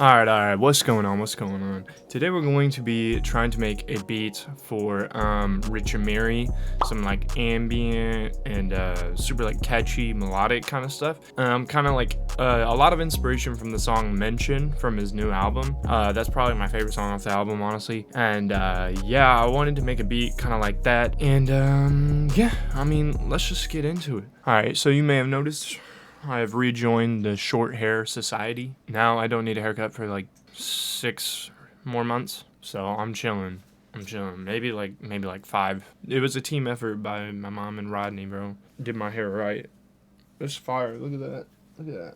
Alright, what's going on? Today we're going to be trying to make a beat for Rich Amiri, some like ambient and super like catchy melodic kind of stuff. Kind of like a lot of inspiration from the song Mention from his new album. That's probably my favorite song off the album, honestly. And yeah, I wanted to make a beat kind of like that. And yeah, I mean, let's just get into it. Alright, so you may have noticed I have rejoined the short hair society. Now I don't need a haircut for like 6 more months, so I'm chilling. Maybe like 5. It was a team effort by my mom and Rodney, bro. Did my hair right. It's fire. Look at that.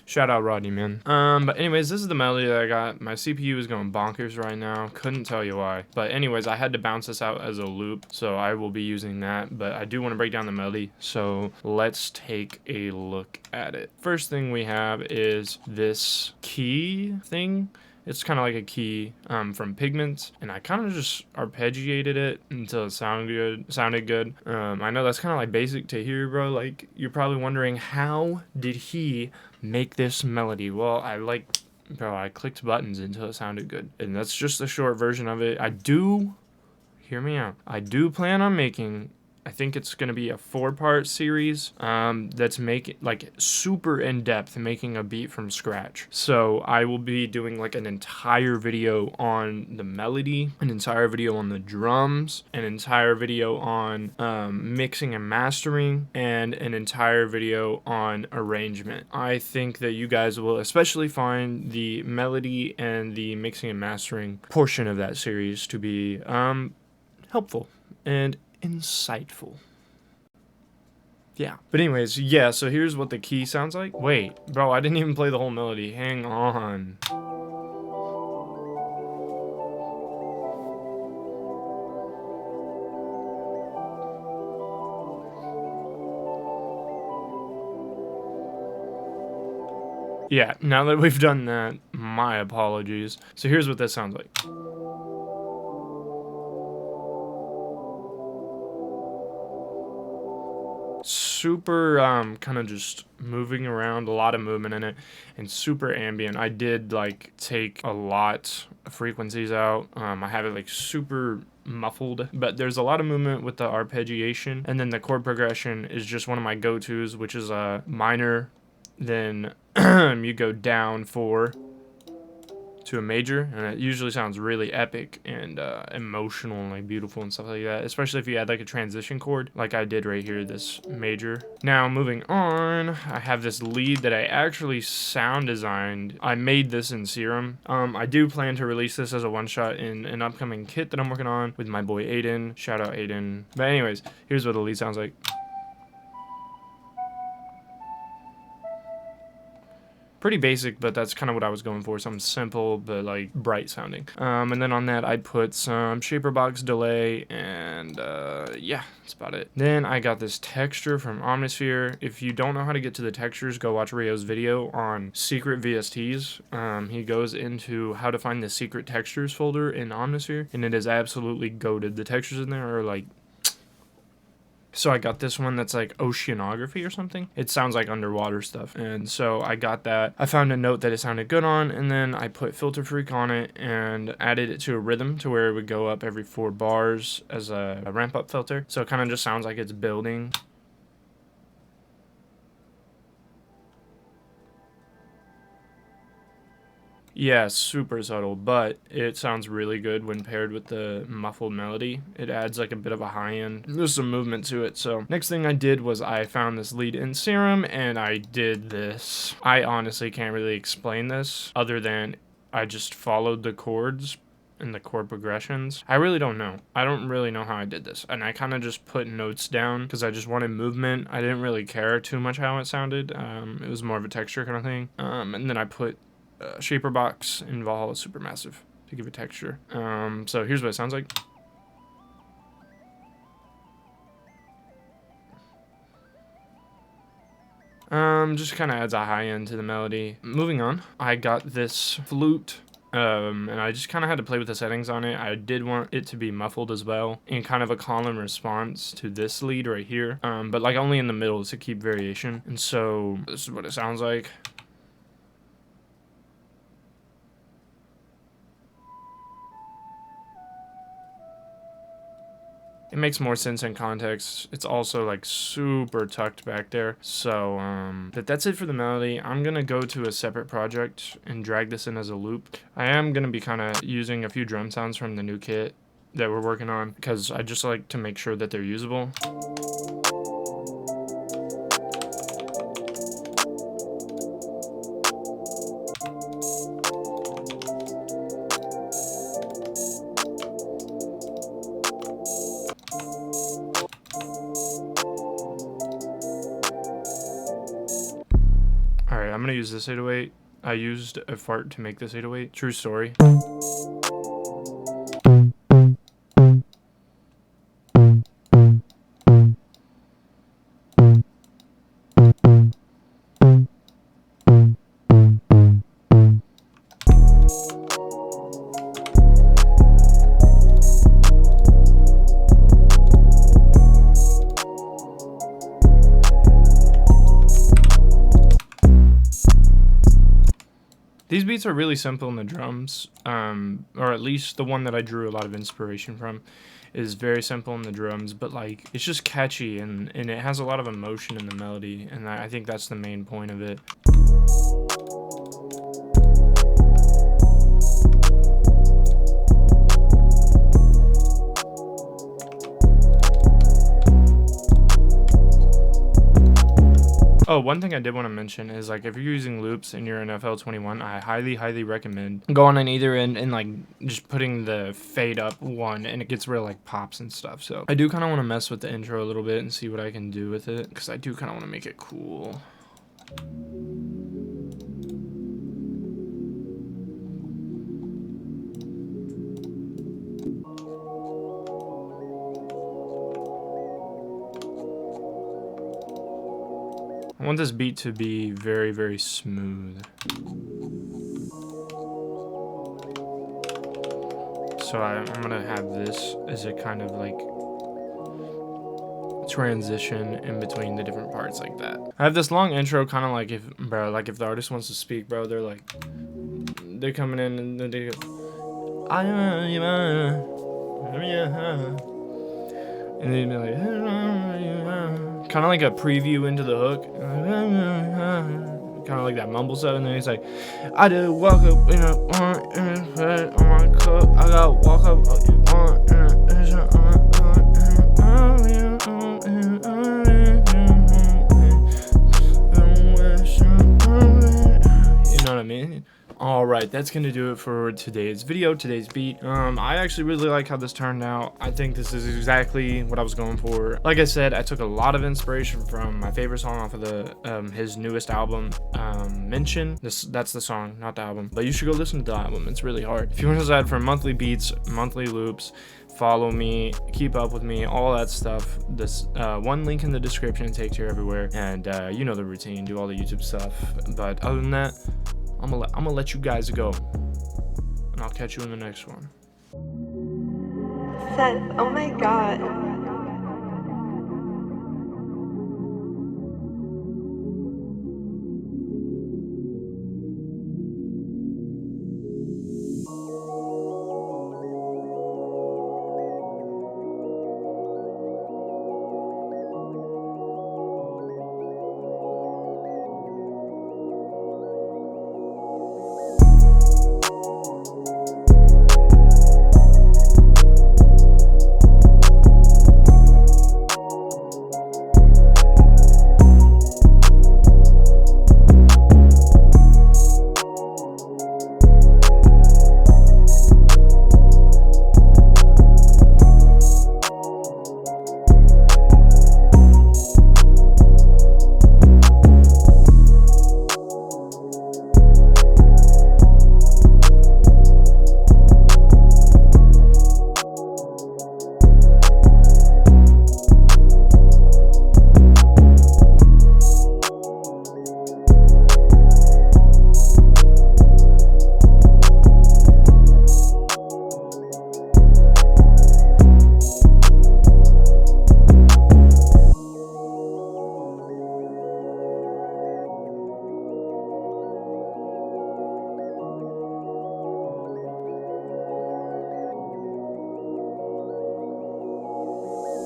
Shout out Rodney, man. But anyways, this is the melody that I got. My CPU is going bonkers right now. Couldn't tell you why. But anyways, I had to bounce this out as a loop, so I will be using that. But I do want to break down the melody, so let's take a look at it. First thing we have is this key thing. It's kind of like a key from Pigments, and I kind of just arpeggiated it until it sounded good. I know that's kind of like basic to hear, bro. Like, you're probably wondering, how did he make this melody? Well, I clicked buttons until it sounded good, and that's just a short version of it. Hear me out. I do plan on making, I think it's going to be a 4-part series that's like super in-depth, making a beat from scratch. So I will be doing like an entire video on the melody, an entire video on the drums, an entire video on mixing and mastering, and an entire video on arrangement. I think that you guys will especially find the melody and the mixing and mastering portion of that series to be helpful and insightful. Yeah. But anyways, yeah, so here's what the key sounds like. Wait, bro, I didn't even play the whole melody. Hang on. Yeah, now that we've done that, my apologies. So here's what this sounds like. Super kind of just moving around, a lot of movement in it, and super ambient. I did like take a lot of frequencies out. I have it like super muffled, but there's a lot of movement with the arpeggiation, and then the chord progression is just one of my go-tos, which is a minor, then you go down 4 to a major, and it usually sounds really epic and emotional and like beautiful and stuff like that, especially if you add like a transition chord like I did right here, this major. Now moving on, I have this lead that I actually sound designed. I made this in Serum. I do plan to release this as a one-shot in an upcoming kit that I'm working on with my boy Aiden. Shout out Aiden. But anyways, here's what the lead sounds like. Pretty basic, but that's kind of what I was going for. Something simple, but like bright sounding. And then on that, I put some shaper box delay, and yeah, that's about it. Then I got this texture from Omnisphere. If you don't know how to get to the textures, go watch Rio's video on secret VSTs. He goes into how to find the secret textures folder in Omnisphere, and it is absolutely goated. The textures in there are like, so I got this one that's like oceanography or something. It sounds like underwater stuff. And so I got that. I found a note that it sounded good on, and then I put Filter Freak on it and added it to a rhythm to where it would go up every 4 bars as a ramp up filter. So it kind of just sounds like it's building. Yeah, super subtle, but it sounds really good when paired with the muffled melody. It adds like a bit of a high end. There's some movement to it. So next thing I did was I found this lead in Serum, and I did this. I honestly can't really explain this other than I just followed the chords and the chord progressions. I really don't know. I don't really know how I did this. And I kind of just put notes down because I just wanted movement. I didn't really care too much how it sounded. It was more of a texture kind of thing. And then I put shaper box in Valhalla Supermassive to give it texture. So here's what it sounds like. Just kind of adds a high end to the melody. Moving on, I got this flute. And I just kind of had to play with the settings on it. I did want it to be muffled as well, in kind of a call and response to this lead right here, but like only in the middle to keep variation. And so this is what it sounds like. it makes more sense in context. It's also like super tucked back there. So but that's it for the melody. I'm gonna go to a separate project and drag this in as a loop. I am gonna be kind of using a few drum sounds from the new kit that we're working on, because I just like to make sure that they're usable. Alright, I'm gonna use this 808. I used a fart to make this 808. True story. These beats are really simple in the drums, or at least the one that I drew a lot of inspiration from is very simple in the drums, but like it's just catchy and it has a lot of emotion in the melody, and I think that's the main point of it. Oh, one thing I did want to mention is, like, if you're using loops and you're in FL21, I highly recommend going on either end and like just putting the fade up one, and it gets real like pops and stuff. So I do kind of want to mess with the intro a little bit and see what I can do with it, because I do kind of want to make it cool. I want this beat to be very smooth. So I'm gonna have this as a kind of like transition in between the different parts like that. I have this long intro, kind of like if the artist wants to speak, bro, they're coming in and then they go, and then they'd be like, kind of like a preview into the hook, kind of like that mumble stuff, and then he's like, I did walk up in a on my cup, I got walk up on you know what I mean? Alright, that's gonna do it for today's video, today's beat. I actually really like how this turned out. I think this is exactly what I was going for. Like I said, I took a lot of inspiration from my favorite song off of the his newest album, Mention. That's the song, not the album. But you should go listen to the album, it's really hard. If you want to decide for monthly beats, monthly loops, follow me, keep up with me, all that stuff. This one link in the description takes you everywhere, and you know the routine, do all the YouTube stuff. But other than that, I'm gonna let you guys go, and I'll catch you in the next one. Seth, oh my god.